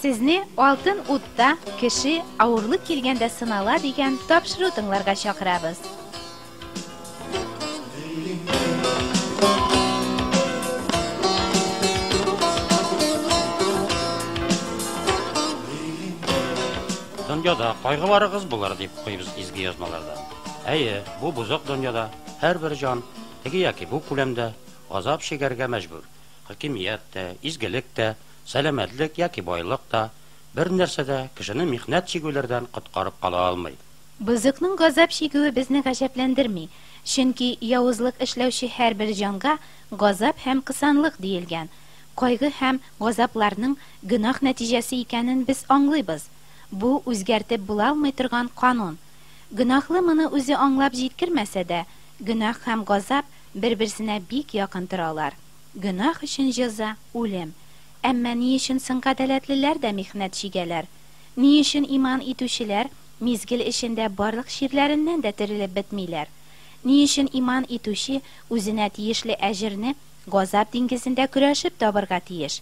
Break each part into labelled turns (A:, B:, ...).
A: Сезне алтын утта кеше авырлык килгәндә сынала дигән тапшыру тыңларга чакырабыз.
B: Дөньяда кайгы барыгыз булар дип куйбыз изге язмаларда. Әйе, бу бузык дөньяда һәрбер җан теге яки бу күләмдә азап шигәргә мәҗбүр. Хакимияттә, изгелектә, сәламәтлек яки байлыкта бер нәрсәдә кешене михнәт чигүләрдән коткарып кала алмый.
A: Бузыкның газап шигүе безне гаҗәпләндерми, чөнки явызлык эшләүче һәрбер җанга газап һәм кысанлык диелгән. Кайгы һәм газапларның гөнаһ нәтиҗәсе икәнен без аңлыйбыз. Бу үзгәртеп була алмый торган канун. Гөнаһлы моны үзе аңлап җиткермәсә дә, гөнаһ һәм газап бер-берсенә бик якын торалар. Гөнаһ өчен җәза үлем. Әмма ни өчен соң гадаләтлеләр дә михнәт чигәләр? Ни өчен иман итүчеләр мизгел эчендә барлык ширләреннән дә терелеп бетмиләр? Ни өчен иман итүче үзенә тиешле әҗерне газап диңгезендә көрәшеп табырга тиеш?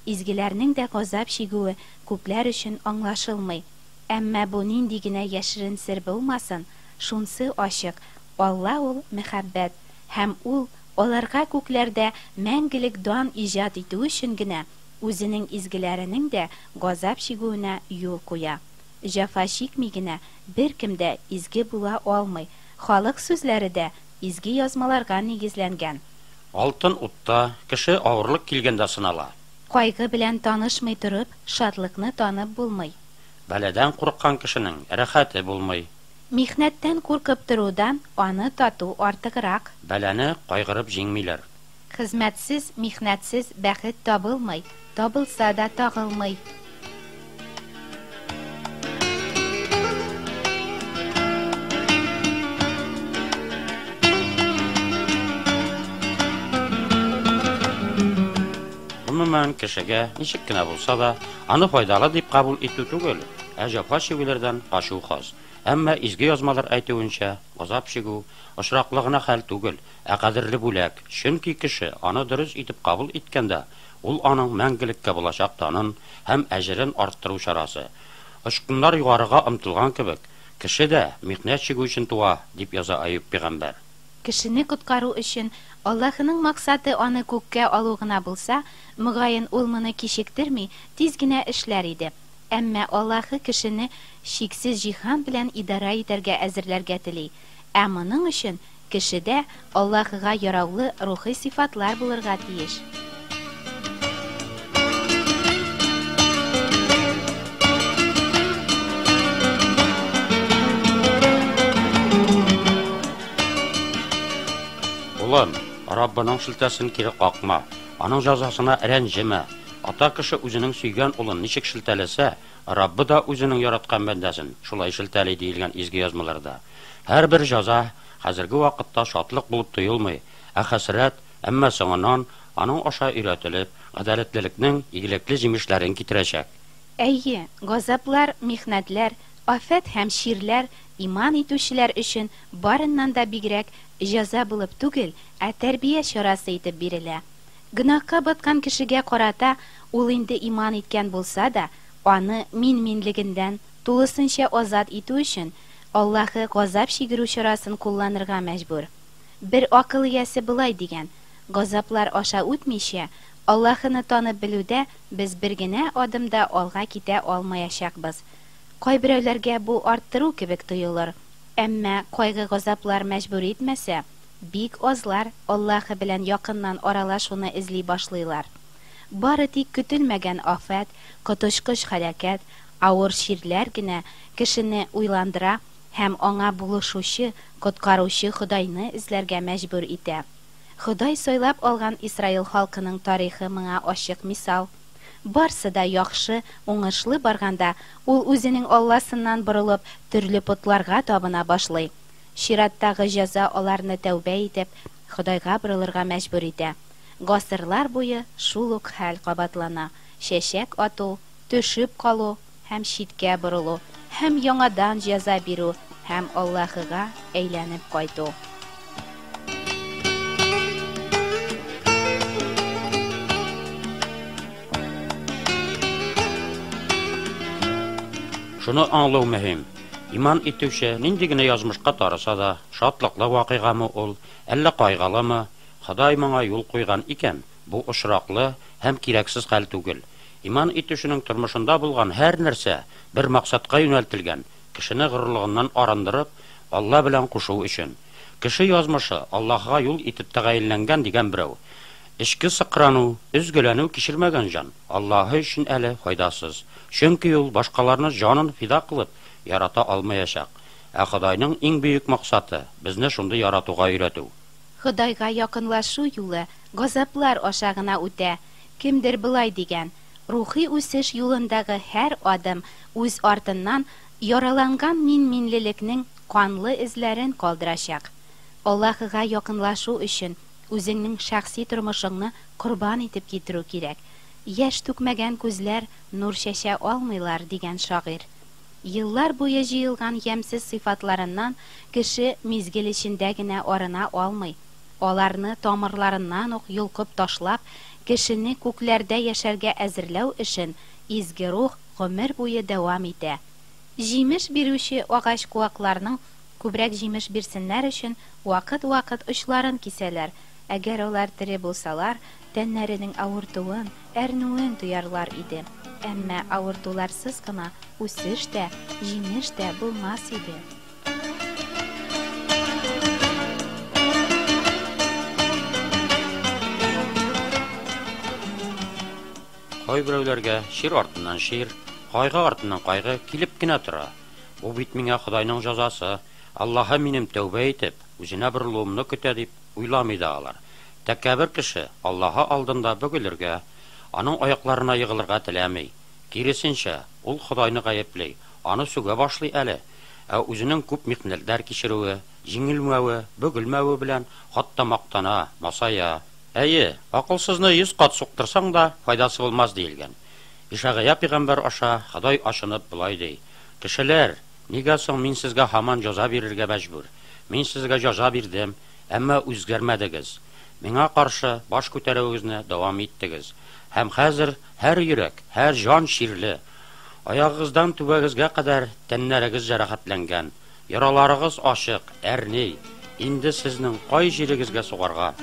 A: Изгеләрнең дә газап чигүе күпләр өчен аңлашылмый. Әмма бу нинди генә яшерен сер булмасын, шунсы ачык. Алла ул мәхәббәт, һәм ул аларга күкләрдә мәңгелек дан иҗат итү өчен генә үзенең изгеләренең дә газап чигүенә юл куя. Җәфа чикми генә беркем дә изге була алмый. Халык сүзләре дә изге язмаларга нигезләнгән.
B: Алтын утта кеше авырлык килгәндә сынала.
A: Кайгы белән танышмый торып, шатлыкны танып булмый.
B: Бәләдән курыккан кешенең рәхәте булмый.
A: Михнәттән куркып торудан аны тату артыграк.
B: Бәләне кайгырып җиңмиләр.
A: Хезмәтсез, михнәтсез бәхет табылмый, табылса да тагылмый.
B: Гомумән кешегә ничек кенә булса да, аны файдалы дип кабул итү түгел, җәфа чигүләрдән качу хас. Әмма изге язмалар әйтүенчә, газап чигү ошраклыгына хәл түгел, кадерле бүләк. Чөнки кеше аны дөрес итеп кабул иткәндә, ул аның мәңгелеккә булачак танын һәм әҗерен арттыру чарасы. Ышкыннар югарыга омтылган кебек, кеше дә михнәт чигү өчен туа, дип яза Аюб пәйгамбәр.
A: Кешене коткару өчен Аллаһның максаты аны күккә алу гына булса, мөгаен ул моны кичектерми, тиз генә эшләр иде. Әмма Аллаһы кешене шиксез җиһан белән идара итәргә әзерләргә тели. Ә моның өчен кешедә Аллаһыга яраулы рухи сифатлар булырга тиеш.
B: Улым, Раббының шелтәсен кире какма, аның җәзасына рәнҗемә. Ата кеше үзенең сөйгән улын ничек шелтәләсә, Раббы да үзенең яраткан бәндәсен шулай шелтәли диелгән изге язмаларда. Һәрбер җәза хәзерге вакытта шатлык булып тоелмый, хәсрәт, әмма соңыннан аның аша өйрәтелеп, гадаләтлелекнең игелекле җимешләрен китерәчәк.
A: Әйе, газаплар, михнәтләр, афәт һәм ширләр иман итүчеләр өчен барыннан да бигрәк җәза булып түгел, тәрбия чарасы итеп бирелә. Гөнаһка баткан кешегә карата ул инде иман иткән булса да, аны мин-минлегендән тулысынча азат итү өчен Аллаһы газап чигерү чарасын кулланырга мәҗбүр. Бер акыл иясе булай дигән: газаплар аша үтмичә, Аллаһыны танып белүдә без бер генә адымда алга китә алмаячакбыз. Кайберәүләргә бу арттыру кебек тоелыр. Әмма кайгы газаплар мәҗбүр итмәсә, бик азлар Аллаһы белән якыннан аралашуны эзли башлыйлар. Бары тик көтелмәгән афәт, коточкыч хәрәкәт, авыр ширләр генә кешене уйландыра һәм аңа булышучы, коткаручы Худайны эзләргә мәҗбүр итә. Худай сайлап алган Исраил халкының тарихы моңа ачык мисал. Барсы да яхшы, уңышлы барганда, ул үзенең Алласыннан борылып, төрле путларга табына башлый. Шираттагы җәза аларны тәүбә итеп, Худайга борылырга мәҗбүр итә. Гасырлар буе шул ук хәл кабатлана. Шәшәк ату, төшүп калу һәм читкә борылу, һәм яңадан җәза бирү, һәм Аллаһыга әйләнеп кайту.
B: Шуны аңлау мөһим. Иман итүче нинди генә язмышка тараса да, шатлыклы вакыйгамы ул, әллә кайгылымы, Ходай моңа юл куйган икән. Бу ошраклы һәм кирәксез хәл түгел. Иман итүченең тормышында булган һәр нәрсә бер максатка юнәлтелгән. Кешене горурлыгыннан арындырып, Алла белән кушу өчен. Кеше язмышы Аллаһка юл итеп тәгаенләнгән дигән берәү. Эчке сыкрану, üzгеләнү кичермәгән җан Аллаһы өчен әле файдасыз. Чөнки ул башкаларны җанын фида кылып ярата алмаячак. Ә Худайның иң бөек максаты безне шундый яратуга өйрәтү.
A: Худайга якынлашу юлы газаплар аша гына үтә. Кемдер былай дигән: рухи үсеш юлындагы һәр адым үз артыннан яраланган минлекнең канлы эзләрен калдырачак. Аллаһыга якынлашу өчен үзеңнең шәхси тормышыңны курбан итеп китерү кирәк. Яшь түкмәгән күзләр нур шәшә алмыйлар дигән шагыйрь. Еллар буе җыелган ямсыз сыйфатларыннан кеше мизгел эчендә генә арына алмый. Аларны тамырларыннан ук йолкып ташлап, кешене күкләрдә яшәргә әзерләү өчен изге рух гомер буе дәвам итә. Җимеш бирүче агач куакларның күбрәк җимеш бирсеннәр өчен вакыт-вакыт очларын кисәләр. Әгәр алар тере булсалар, тәннәренең авыртуын, әрнүен тоярлар иде. Әмма авыртуларсыз гына үсеш тә, җимеш тә булмас иде.
B: Кайберәүләргә шир артыннан шир, кайгы артыннан кайгы килеп кенә тора. Бу бит миңа Худайның җәзасы. Аллаһы минем тәүбә итеп, үзенә борылуымны көтә дип уйламый да алар. Тәкәббер кеше Аллаһы алдында бөгелергә, аның аякларына егылырга теләмей. Киресенчә, ул Худайны гаеплей, аны сүгә башлый әле. Ә үзенең күп михнәтләр кичерүе, җиңелмәве, бөгелмәве белән хатта мактана, масая. Әйе, акылсызны 100 кат суктырсаң да файдасы булмас диелгән. Ишагая пәйгамбәр аша Ходай ашынып булай ди: "Кешеләр, нигә соң мин сезгә һаман җәза бирергә мәҗбүр? Мин сезгә җәза бирдем, әмма үзгәрмәдегез. Миңа каршы баш күтәрүегезне дәвам иттегез. Һәм хәзер һәр йөрәк, һәр җан ширле. Аягыгыздан түбәгезгә кадәр тәннәрегез җәрәхәтләнгән. Яраларыгыз ачык, әрни. Инде сезнең кай җирегезгә сугарга?"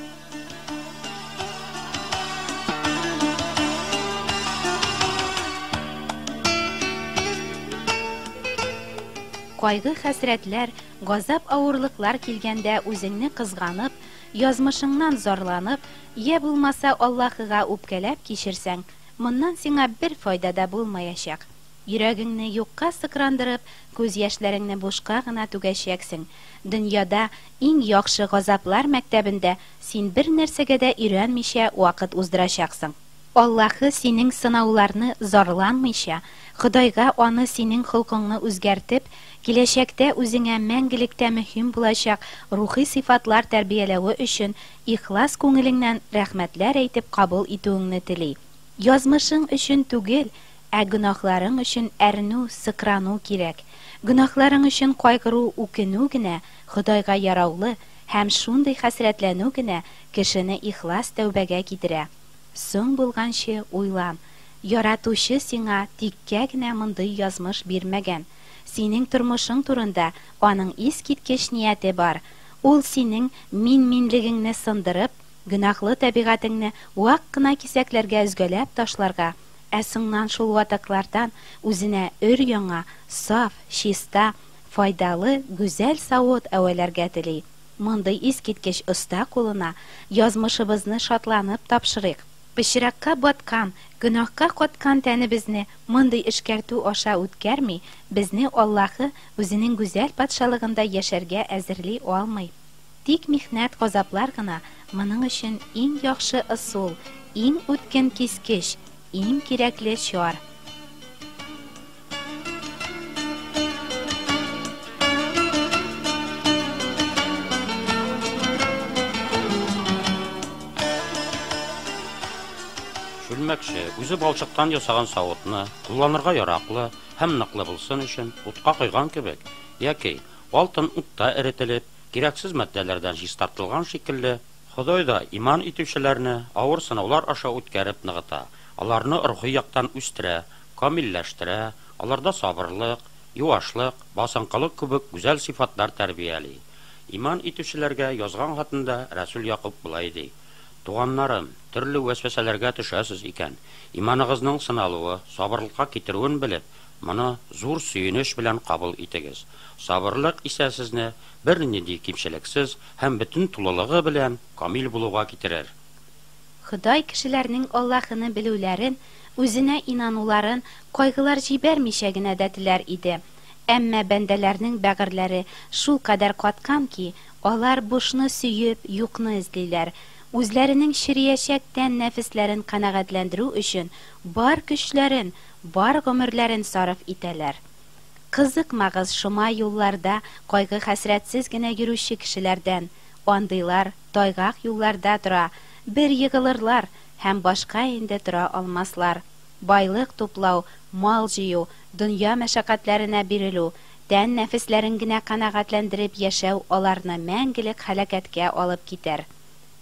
A: Кайгы хәсрәтләр, газап авырлыклар килгәндә үзеңне кызганып, язмышыңнан зарланып, я булмаса Аллаһыга үпкәләп кичерсәң, моннан сиңа бер файда да булмаячак. Йөрәгеңне юкка сыкрандырып, күз яшьләреңне бушка гына түгәчәксең. Дөньяда иң яхшы газаплар мәктәбендә син бер нәрсәгә дә өйрәнмичә вакыт уздырачаксың. Аллаһы синең сынауларны зарланмыйча, Худайга аны синең холкыңны үзгәртеп, киләчәктә үзеңә мәңгелектә мөһим булачак рухи сыйфатлар тәрбияләүе өчен ихлас күңелеңнән рәхмәтләр әйтеп кабул итүеңне тели. Язмышың өчен түгел, ә гөнаһларың өчен әрнү, сыкрану кирәк. Гөнаһларың өчен кайгыру, үкенү генә Худайга яраулы һәм шундый хәсрәтләнү генә кешене ихлас тәүбәгә китерә. Соң булганчы уйлан. Яратучы сиңа тиккә генә мондый язмыш бирмәгән. Синең тормышың турында аның искиткеч нияте бар. Ул синең минлегеңне сындырып, гөнаһлы табигатыңны вак кына кисәкләргә өзгәләп ташларга, ә соңнан шул ватаклардан үзенә өр-яңа, саф, чиста, файдалы, гүзәл савыт әвәләргә тели. Мондый искиткеч оста кулына язмышыбызны шатланып тапшырыйк. Пычракка баткан, гөнаһка каткан тәнебезне мондый эшкәртү аша үткәрми, безне Аллаһы үзенең гүзәл патшалыгында яшәргә әзерли алмый. Тик михнәт газаплар гына моның өчен иң яхшы ысул, иң үткен кискеч, иң кирәкле чар.
B: Шүлмәкче үзе балчыктан ясаган савытны кулланырга яраклы һәм ныклы булсын өчен утка койган кебек, яки алтын утта эретелеп, кирәксез матдәләрдән чистартылган шикелле, Ходай да иман итүчеләрне авыр сынаулар аша үткәреп ныгыта, аларны рухи яктан үстерә, камилләштерә, аларда сабырлык, юашлык, басынкылык кебек гүзәл сыйфатлар тәрбияли. Иман итүчеләргә язган хатында Рәсүл Якуб булай ди: "Туганнарым, төрле вәсвәсәләргә төшәсез икән, иманыгызның сыналуы, сабырлыкка китерүен белеп, моны зур сөенеч белән кабул итегез. Сабырлык исә сезне бернинди кимчелексез һәм бөтен тулылыгы белән камил булуга китерер."
A: Ходай кешеләрнең Аллаһыны белүләрен, үзенә инануларын кайгылар җибәрмичә генә дә теләр иде. Әмма бәндәләрнең бәгырьләре шул кадәр каткан ки, алар бушны сөеп, юкны эзлиләр. Үзләренең шириячәк тән нәфесләрен канәгатьләндерү өчен бар көчләрен, бар гомерләрен сарыф итәләр. Кызыкмагыз шома юлларда кайгы хәсрәтсез генә йөрүче кешеләрдән. Андыйлар тайгак юлларда тора, бер егылырлар һәм башка инде тора алмаслар. Байлык туплау, мал җыю, дөнья мәшәкатьләренә бирелү, тән нәфесләрен генә канәгатьләндереп яшәү аларны мәңгелек һәлакәткә алып китәр.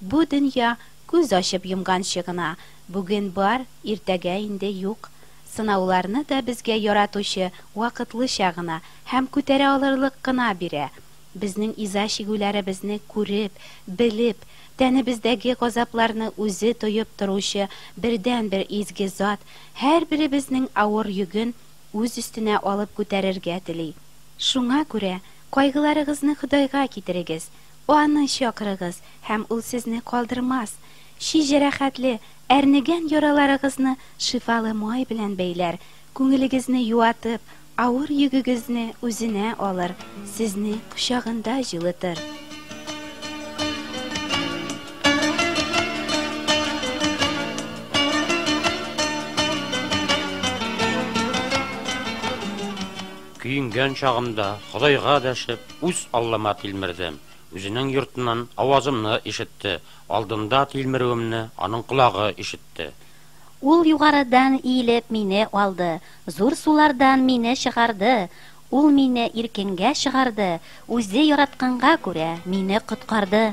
A: Бу дөнья күз ачып йомганчы гына, бүген бар, иртәгә инде юк. Сынауларны да безгә яратучы вакытлыча гына һәм күтәрә алырлык кына бирә. Безнең иза чигүләребезне күреп, белеп, тәнебездәге газапларны үзе тоеп торучы бердән-бер изге зат һәрберебезнең авыр йөген үз өстенә алып күтәрергә тели. Шуңа күрә кайгыларыгызны Худайга китерегез, аны чакырыгыз һәм ул сезне калдырмас. Ши җәрәхәтле, әрнегән яраларыгызны шифалы май белән бәйләр, күңелегезне юатып, авыр йөгегезне үзенә алыр, сезне кучагында җылытыр.
B: Көйінгән чагымда Худайга дәшеп, үз Аллама тилмердем. Үзенең йортыннан авазымны ишетте, алдында тилмерүемне аның колагы ишетте.
C: Ул югарыдан иелеп мине алды, зур сулардан мине чыгарды. Ул мине иркенгә чыгарды, үзе яратканга күрә мине коткарды.